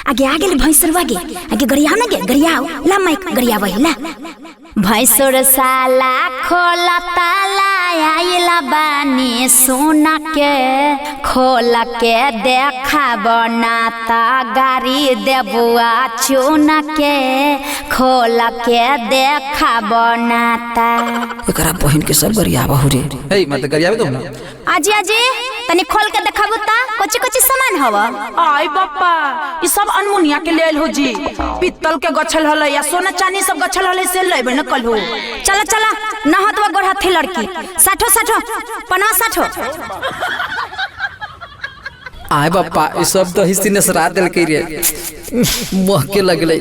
आगे आगे ले भैंसुर आगे आगे गरियाओ ना गे गरियाओ ला माइक गरियाओ ला भैंसुर साला खोला ताला आइला बानी सोना के खोल के देखा बनाता गाड़ी देबुआ चुना के खोल के देखा बनाता एकरा बहन के सब गरियावा हो रे। हे मत गरियावे तुम ना आजी आजी तनी खोल के देखाबू ता कोची कोची सामान हवा। आई बापा ई सब अनमुनिया के लेल हो जी पित्तल के गछल हले या सोना चांदी सब गछल हले से लेबे न कल हो। चला चला नहतवा गोढ़ा थी लड़की साठो साठो पना साठो आय बापा ई सब तो हिस्सी ने सरा देल के रे मोह के लगले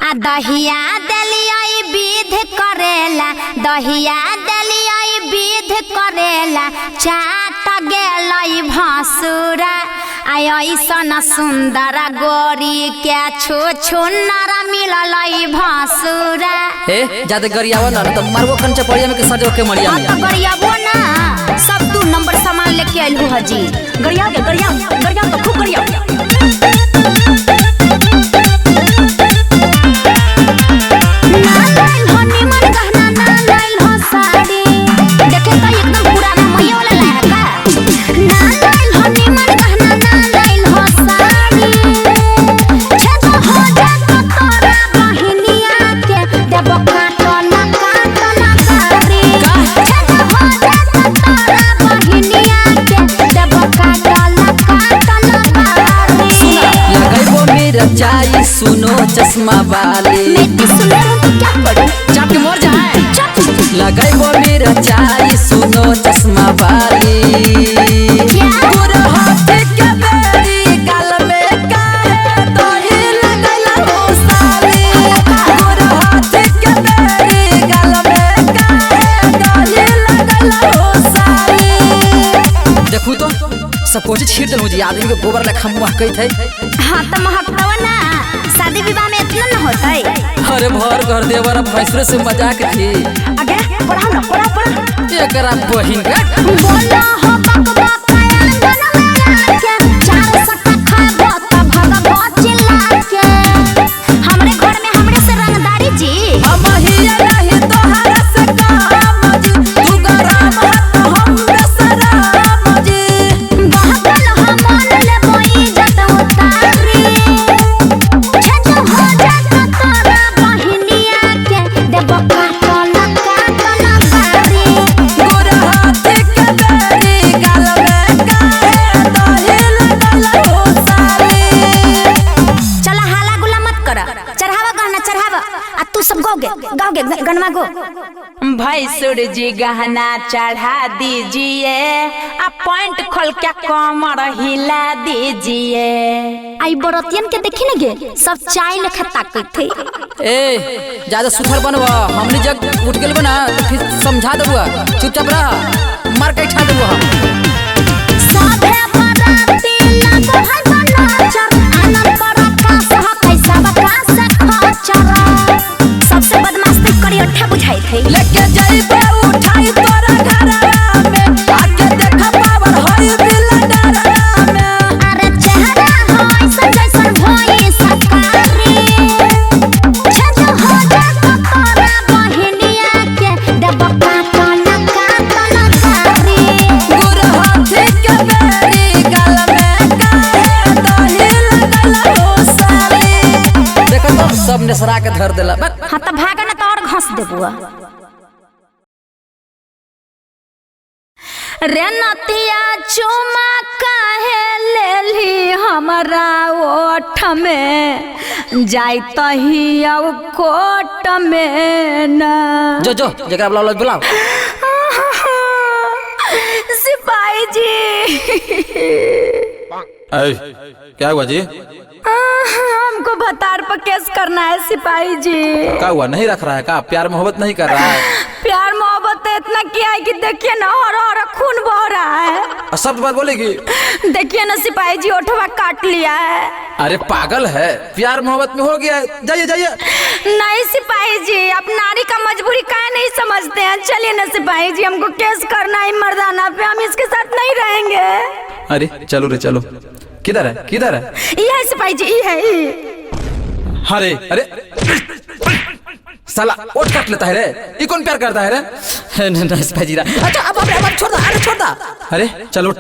आ दहिया दलियाई विध करेला दहिया दलियाई विध करेला चाट गेलई भसुरा आय ऐसन सुंदर गोरी के छो छुन्नरा मिललई भसुरा। ए ज्यादा गरियावा ना तो मारबो कंचे पड़िया में के सजो के मरिया में तो गरियाबो ना सब 2 नंबर सामान लेके आइल हूं हजी गरिया के गरिया गरिया तो खूब गरिया चाय सुनो चश्मा वाले चाप के मर जाए लगाइबो मेरा चाय सुनो चश्मा वाली पूरा हाथ के बेरी गाल में काहे तोही लगैला हो साली पूरा हाथ के बेरी गाल में काहे तोही लगैला हो साली। देखू तो सब कुछ छीट देलू जी आदमी के गोबर ले खमुआ कही थे। हां त महकतवा ना शादी विवाह में इतना न होतई। अरे भर कर देवरा भैंसरे से मजाक थी आगे पढ़ा ना पढ़ा एकरा बहिन के बोला हो बकवा पाया गन मेरा के चार सट्टा खाबो त भगवा चिल्ला के हमरे घर में हमरे से रंगदारी जी हम हिया नहीं तोहरा से काम जी तू गरम है तो हम दसराम जी बहकल हम मन ले बोई जत उतारी छत हो जात तोरा बहिनिया के देब काटल काटल बारी गोरा हाथ के बेरी गाल में काहे तोही लगल हो साली। चला हाला गुला मत कर चढ़ावा गहना चढ़ावा आ तू सब गाओगे गनमा गो भैंसुर जी गहना चढ़ा दीजिए आ पॉइंट खोल के कमर हिला दीजिए। आई बरतियन के देखी न गे सब चाय लेखा ताकत थे। ए ज्यादा सुथर बनवा हमनी जग उठ गेल बना तो फिर समझा देबुआ चुपचाप रह मार के ठा देबुआ साभे बराती लागो है बनाचर आनंद बरका सह कैसा बका से खचर सबसे बदमाशी करी अठा बुझाई थे। लेके जाइबे उठाई तोरा घरवा में आके देखा पावर होई बिलडरवा में अरे चेहरा होई सजैसन भोई सकारी छत हो जात तोरा बहिनिया के देब काटल काटल बारी गोरा हाथ के बेरी गाल में काहे तोही लगल हो साली। देखो तो सब ने सरा के धर देला हाँ तो भागा ना तो और घास देबुआ रे नतिया चुमा काहे लेली हमरा ओठ में जाई तही अब कोट में ना जो जो जकरा बुलाओ सिपाही जी क्या हुआ जी हमको भतार पर केस करना है सिपाही जी। क्या हुआ नहीं रख रहा है का प्यार मोहब्बत नहीं कर रहा है प्यार मोहब्बत तो इतना किया है कि देखिए ना हरा खून बह रहा है। सब बात बोलेगी देखिए ना सिपाही जी ओठवा काट लिया है। अरे पागल है प्यार मोहब्बत में हो गया जाइए जाइए। नहीं सिपाही जी आप नारी का मजबूरी काहे नहीं समझते हैं। चलिए ना सिपाही जी हमको केस करना है मर्दाना पे हम इसके साथ नहीं रहेंगे। अरे चलो रे चलो किधर है किधर है? ये है सिपाही जी, ये है ये। अरे अरे साला ओट काट लेता है रे, ये कौन प्यार करता है रे? नहीं सिपाही जी अच्छा अब छोड़ दा, अरे छोड़ दा। अरे चलो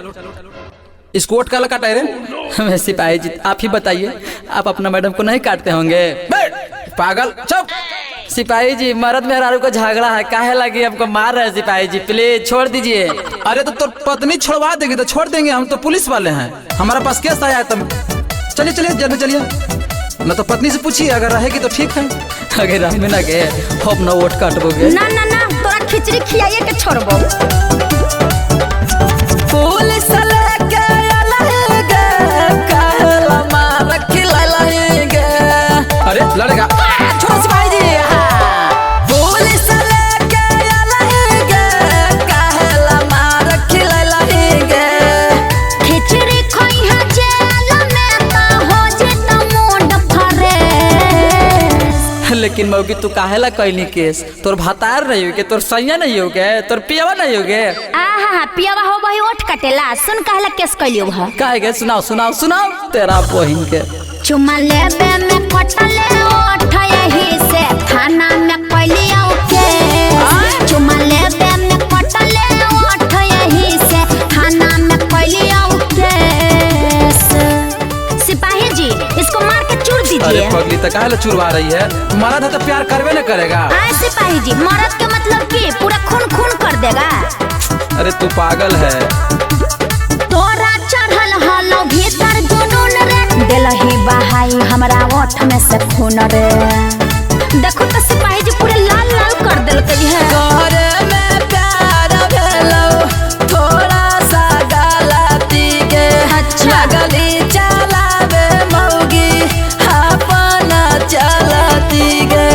इसको ओट काला काटा है रे? मैं सिपाही जी आप ही बताइए, आप अपना मैडम को नहीं काटते होंगे? पागल चुप। सिपाही जी मर्द मेहरारू का झगड़ा है, काहे लगी हमको मार रहे हैं सिपाही जी, प्लीज छोड़ दीजिए। अरे तो पत्नी छुड़वा देगी तो छोड़ देंगे, हम तो पुलिस वाले हैं, हमारा पास केस आया है। तुम चलिए चलिए जल्दी चलिए, मैं तो पत्नी से पूछिए, अगर रहेगी तो ठीक है। अगर रात में ना गए हम ना वोट काटबोगे। ना ना ना तोरा खिचड़ी खियाइए के छोड़बो। पुलिस लेके आएगा, कहला मार खिलाएगा। अरे लड़ेगा छोड़ो सिपाही जी। पुलिस लेके आएगा, कहला मार खिलाएगा। खिचड़ी खोई है जेल में ता हो जे त मूड फरे। लेकिन मौगी तू काहेला कैली केस? तोर भातार नहीं होगे, तोर सैया नहीं होगे, तोर पियावा नहीं होगे? आहा पियावा हो बही ओठ कटेला, सुन कहला केस कैलियो भा। काहे के सुनाओ सुनाओ सुनाओ तेरा बहिन के। चुमा लेबे में कटले ओठ यही से थाना में कैलियो केस। चुमा लेबे में कटले ओठ यही से थाना में कैलियो केस। सिपाही जी इसको मार के चूर अरे दीजिए। पगली तो काहे चुरवा रही है? मर्द है तो प्यार करवे न करेगा। हाँ सिपाही जी मर्द के मतलब की पूरा खून खून कर देगा। अरे तू पागल है। तोरा चढ़ल हलो भीतर जुनून रे, दिलही बहाई हमरा ओठ में से खून रे। देखो तो सिपाही जी पूरे लाल लाल कर देलकै है। घर में प्यार भेलो थोड़ा सा गलती के। अच्छा। गली चलावे मौगी अपना चलती गे।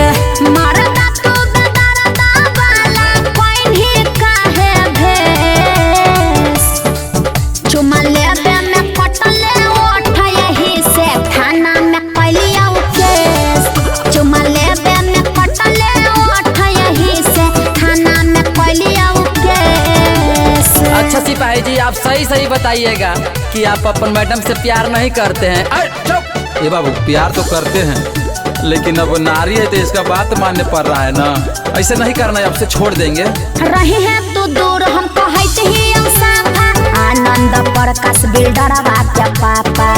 मरदा तू बेदरदा वाला कोइन्ही काहे भेस। चुमा लेबे में कटले ओठ यही से थाना में कैलियो केस। चुमा लेबे में कटले ओठ यही से थाना में कैलियो केस। अच्छा सिपाही जी आप सही सही बताइएगा कि आप अपन मैडम से प्यार नहीं करते हैं? अरे चुप। ये बाबू प्यार तो करते हैं, लेकिन अब नारी है तो इसका बात मानने पड़ रहा है ना, ऐसे नहीं करना है, आपसे छोड़ देंगे। रही है तू दूर हम कहैत ही साफा, आनंद प्रकाश बिल्डरवा के पापा।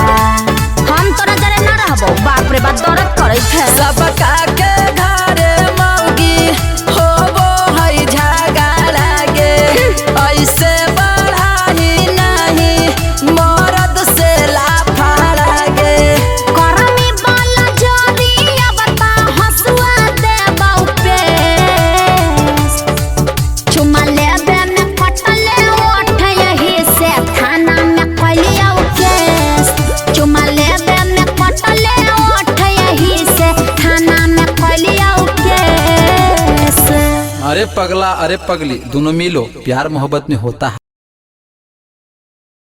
हम तोरा जरे न रहबो, बाप रे बाप दर्द करैत है। सबका के घरे मौगी होबो है झगड़ा गे। ऐसे बढ़ाई नहीं मर्द से लाफड़ा गे। करमी वाला जोरी अब ता हंसुआ देबौ पेश। चुमा लेबे में कटले ओठ यही से थाना में कैलियो केस। चुमा लेबे में कटले ओठ यही से थाना में कैलियो केस। अरे पगला अरे पगली दोनों मिलो, प्यार मोहब्बत में होता है।